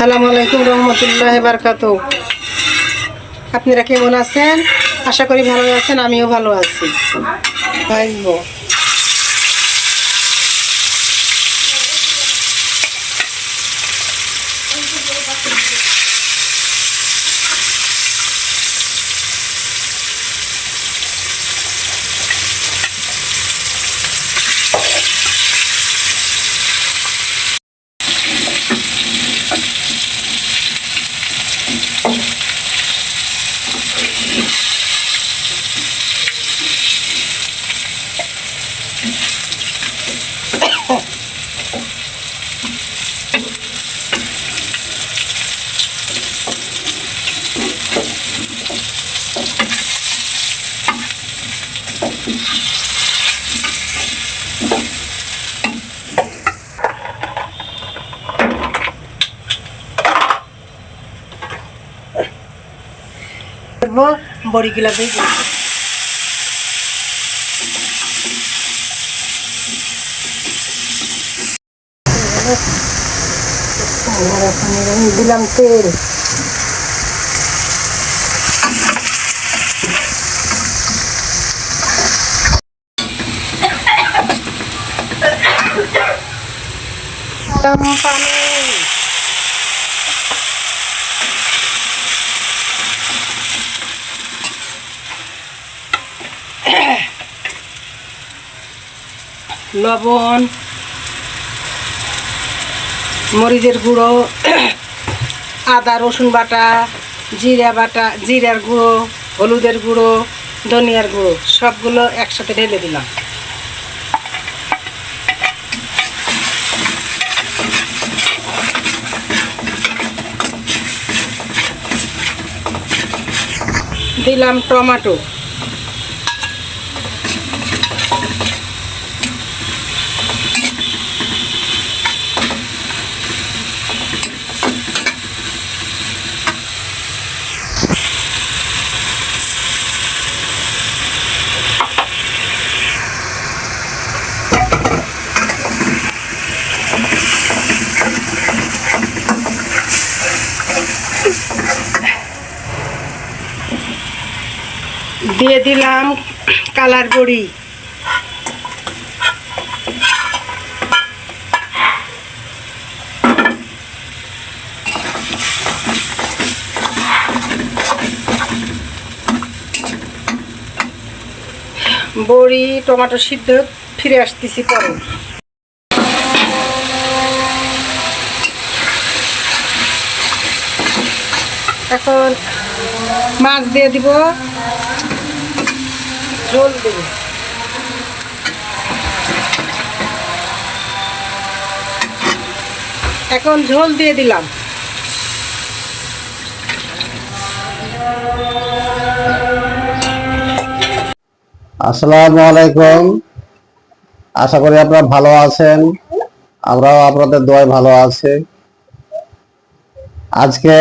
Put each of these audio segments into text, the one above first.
আসসালামু আলাইকুম রহমতুল্লাহি বারাকাতুহু। আপনারা কেমন আছেন? আশা করি ভালো আছেন, আমিও ভালো আছি। ভাজবো বড়িগুলা দিয়ে দিই। দিলাম তেল, পানি, লবণ, মরিচের গুঁড়ো, আদা রসুন বাটা, জিরার গুঁড়ো, হলুদের গুঁড়ো, ধনিয়ার গুঁড়ো সবগুলো একসাথে ঢেলে দিলাম। দিলাম টমেটো, দিয়ে দিলাম কালার বড়ি, বড়ি টমেটো সিদ্ধ ফিরে আসতেছি পরে। এখন মাছ দিয়ে দিব, ঝোল দেব। এখন ঝোল দিয়ে দিলাম। আসসালামু আলাইকুম। আশা করি আপনারা ভালো আছেন, আমরাও আপনাদের দোয়ায় ভালো আছি। আজকে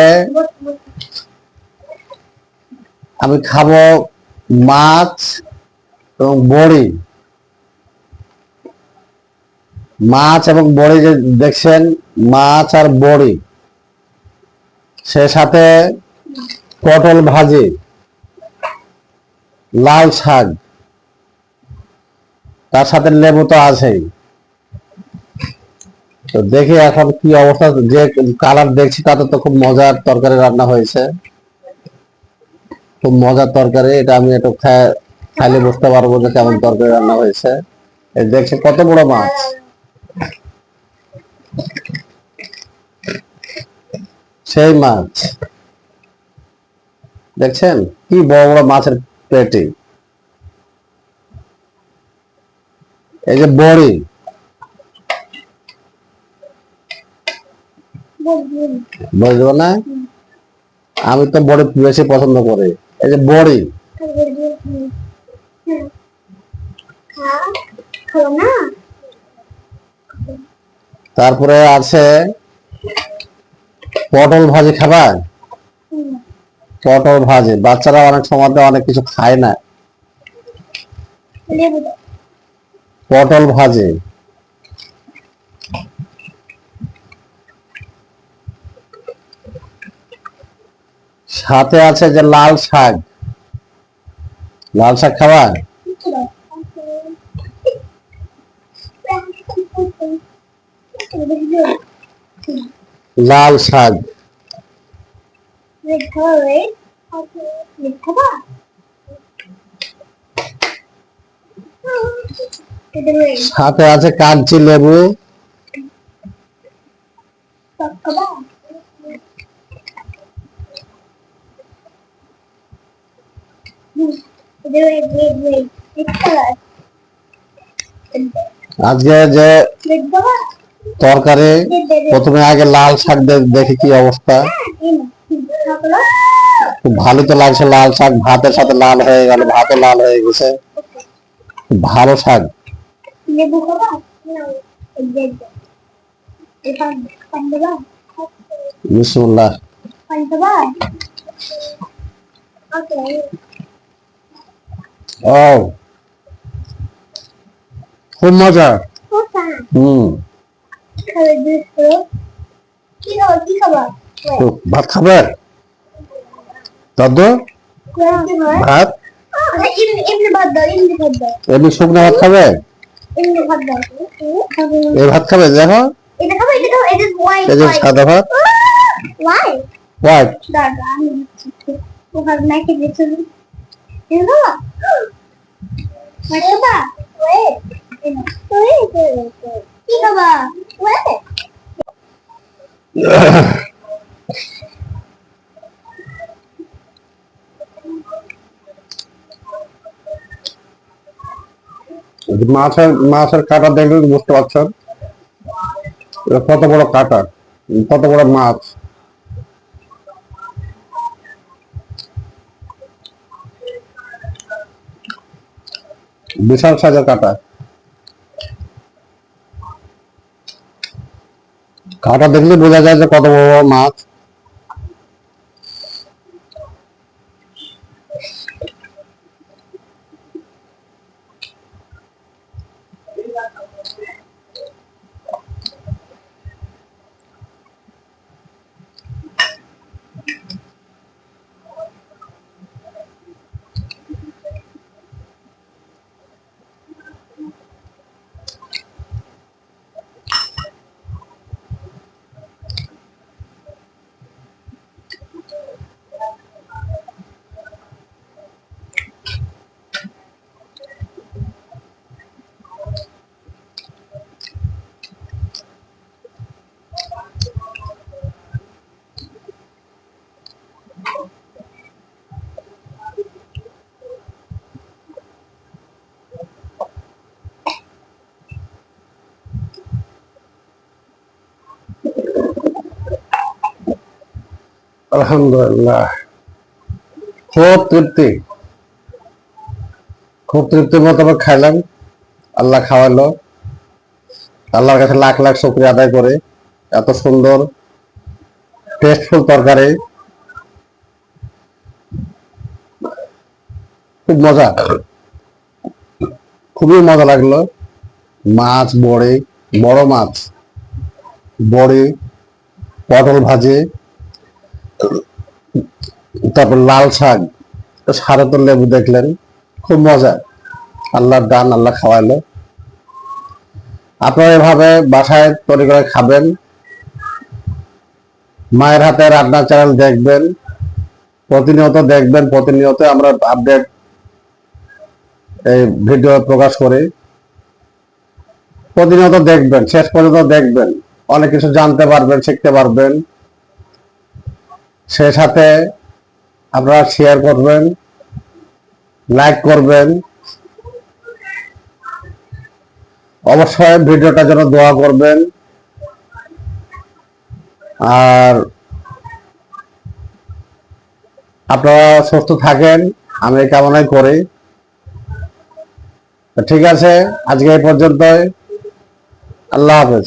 আমি খাবো মাছ এবং বড়ি। মাছ এবং বড়ি যে দেখছেন, মাছ আর বড়ি, সে সাথে পটল ভাজি, লাল শাক, তার সাথে লেবু তো আছেই। তো দেখি এখন কি অবস্থা, যে কালার দেখছি তাতে তো খুব মজার তরকারি রান্না হয়েছে, খুব মজার তরকারি। এটা আমি একটু খাইলে বুঝতে পারবো যে কেমন তরকারি রান্না হয়েছে। এই দেখছি কত বড় মাছ, সেই মাছ দেখছেন, কি বড় বড় মাছের পেটি। এই যে বড়ি, বুঝলো না, আমি তো বড়ি বেশি পছন্দ করি। এই যে বড়ি, তারপরে আছে পটল ভাজি। খাবা পটল ভাজি? বাচ্চারা অনেক সময় অনেক কিছু খায় না। পটল ভাজি, সাথে আছে যে লাল শাক। লাল শাক খাওয়া? লাল শাক সাথে আছে কাগজি লেবু, আজকে যে তরকারি প্রথমে আগে লাল শাক দেখি কি অবস্থা। খুব ভালো তো লাগছে, লাল শাক ভাতের সাথে লাল হয়ে গেল, ভাতও লাল হয়ে গেছে, ভালো শাক। বিসমিল্লাহ। ও খুব মজা। ভাত খাবে? দাদু ভাত এমনি শুকনো ভাত খাবে? এই ভাত খাবে? দেখো এই যে সাদা ভাত, হোয়াইট। মাছের কাঁটা দেখলে বুঝতে পারছেন কত বড় কাঁটা, কত বড় মাছ। বিশাল সাইজের কাঁটা। কাঁটা দেখলে বোঝা যায় যে কত বড় বড় মাছ। আলহামদুলিল্লাহ, খুব তৃপ্তি, খুব তৃপ্তির মতো খাইলাম। আল্লাহ খাওয়ালো, আল্লাহর কাছে লাখ লাখ শুকরিয়া আদায় করে। এত সুন্দর টেস্টফুল তরকারি, খুব মজা, খুবই মজা লাগলো। মাছ, বড়ি, বড় মাছ, বড়ি, পটল ভাজি, তারপর লাল শাক, সাথে তো লেবু দেখলেন, খুব মজা। আল্লাহর দান, আল্লাহ খাওয়াইলো। আপনারা এভাবে বাসায় তৈরি করে খাবেন। মায়ের হাতে রান্না চ্যানেল দেখবেন, প্রতিনিয়ত দেখবেন। প্রতিনিয়ত আমরা আপডেট এই ভিডিও প্রকাশ করি, প্রতিনিয়ত দেখবেন, শেষ পর্যন্ত দেখবেন, অনেক কিছু জানতে পারবেন, শিখতে পারবেন। সেই সাথে আপনারা শেয়ার করবেন, লাইক করবেন, অবশ্যই ভিডিওটা যেন দোয়া করবেন। আর আপনারা সুস্থ থাকেন, আমি এই কামনাই করি। ঠিক আছে, আজকে এই পর্যন্তই। আল্লাহ হাফেজ।